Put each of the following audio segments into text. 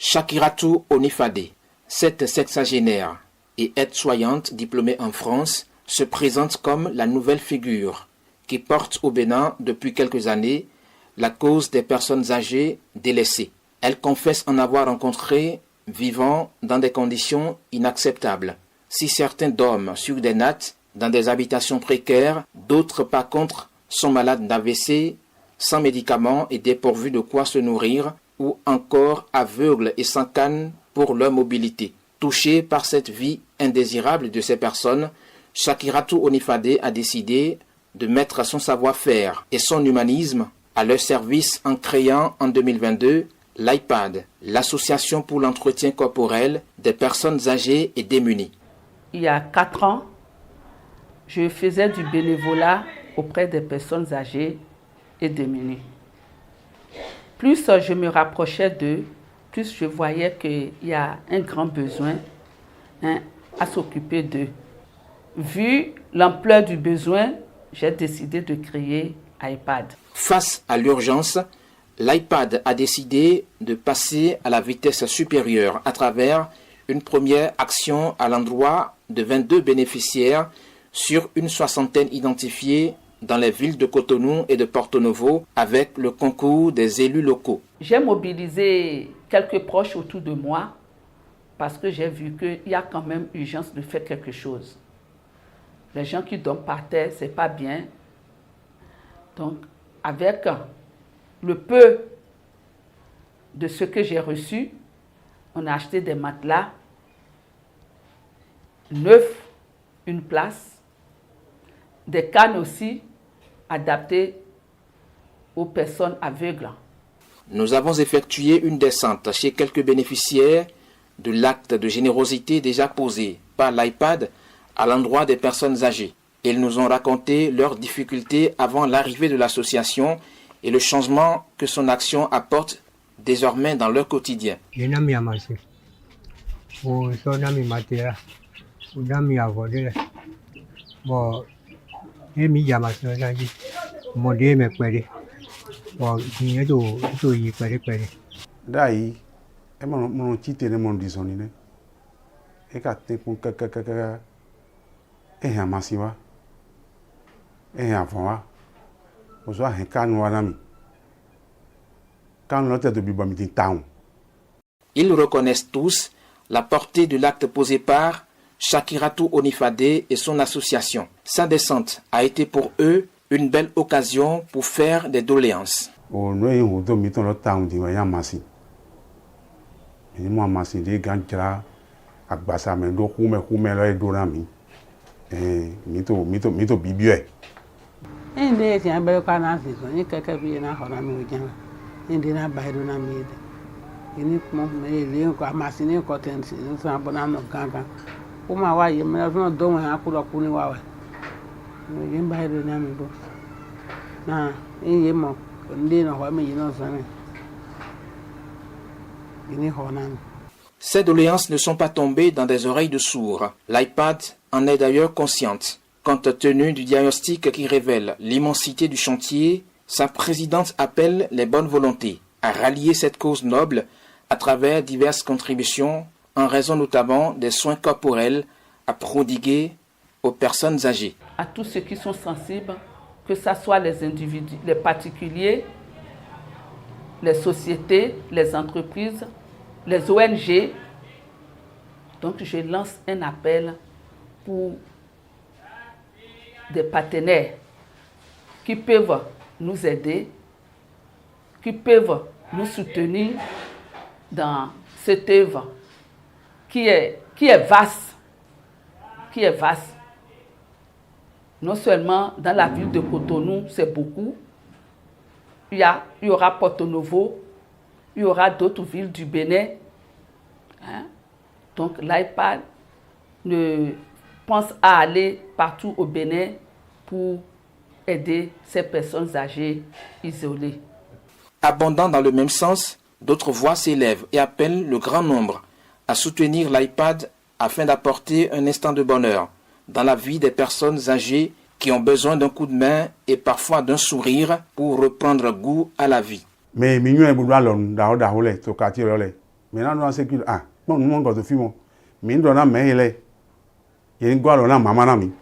Shakiratou Onifade, cette sexagénaire et aide-soignante diplômée en France, se présente comme la nouvelle figure qui porte au Bénin depuis quelques années la cause des personnes âgées délaissées. Elle confesse en avoir rencontré vivant dans des conditions inacceptables. Si certains dorment sur des nattes, dans des habitations précaires, d'autres par contre sont malades d'AVC, sans médicaments et dépourvus de quoi se nourrir, ou encore aveugles et sans canne pour leur mobilité. Touchée par cette vie indésirable de ces personnes, Shakiratou Onifade a décidé de mettre son savoir-faire et son humanisme à leur service en créant en 2022 l'IPAD, l'Association pour l'entretien corporel des personnes âgées et démunies. Il y a 4 ans, je faisais du bénévolat auprès des personnes âgées et démunies. Plus je me rapprochais d'eux, plus je voyais qu'il y a un grand besoin à s'occuper d'eux. Vu l'ampleur du besoin, j'ai décidé de créer iPad. Face à l'urgence, l'iPad a décidé de passer à la vitesse supérieure à travers une première action à l'endroit de 22 bénéficiaires sur une 60aine identifiés dans les villes de Cotonou et de Porto Novo avec le concours des élus locaux. J'ai mobilisé quelques proches autour de moi parce que j'ai vu qu'il y a quand même urgence de faire quelque chose. Les gens qui dorment par terre, ce n'est pas bien. Donc, avec le peu de ce que j'ai reçu, on a acheté des matelas, 9, une place, des cannes aussi, adaptées aux personnes aveugles. Nous avons effectué une descente chez quelques bénéficiaires de l'acte de générosité déjà posé par l'iPad à l'endroit des personnes âgées. Ils nous ont raconté leurs difficultés avant l'arrivée de l'association et le changement que son action apporte désormais dans leur quotidien. Ils reconnaissent tous la portée de l'acte posé par Shakiratou Onifade et son association. Sa descente a été pour eux une belle occasion pour faire des doléances. Ces doléances ne sont pas tombées dans des oreilles de sourds. L'iPad en est d'ailleurs consciente. Compte tenu du diagnostic qui révèle l'immensité du chantier, sa présidente appelle les bonnes volontés à rallier cette cause noble à travers diverses contributions, en raison notamment des soins corporels à prodiguer aux personnes âgées. À tous ceux qui sont sensibles, que ce soit les individus, les particuliers, les sociétés, les entreprises, les ONG. Donc je lance un appel pour des partenaires qui peuvent nous aider, qui peuvent nous soutenir dans cette œuvre qui est vaste, Non seulement dans la ville de Cotonou, c'est beaucoup. Il y aura Porto Novo, il y aura d'autres villes du Bénin. Donc l'iPad pense à aller partout au Bénin pour aider ces personnes âgées isolées. Abondant dans le même sens, d'autres voix s'élèvent et appellent le grand nombre à soutenir l'iPad afin d'apporter un instant de bonheur dans la vie des personnes âgées qui ont besoin d'un coup de main et parfois d'un sourire pour reprendre goût à la vie. Maintenant, nous avons sécurité. Ah, bon, nous avons de film. Mais nous avons mais il est. Il y a une gueule, on a maman ami.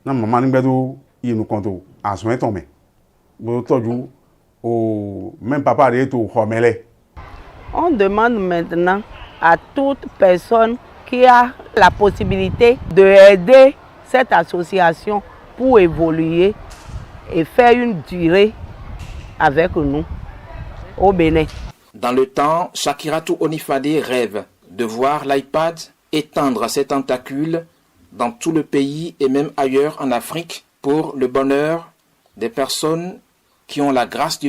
Na maman ni bedo, il nous compte à soin tombé. Bon, toujours au même papa est au homele. On demande maintenant à toute personne qui a la possibilité d'aider cette association pour évoluer et faire une durée avec nous au Bénin. Dans le temps, Shakiratou Onifade rêve de voir l'iPad étendre ses tentacules dans tout le pays et même ailleurs en Afrique pour le bonheur des personnes qui ont la grâce du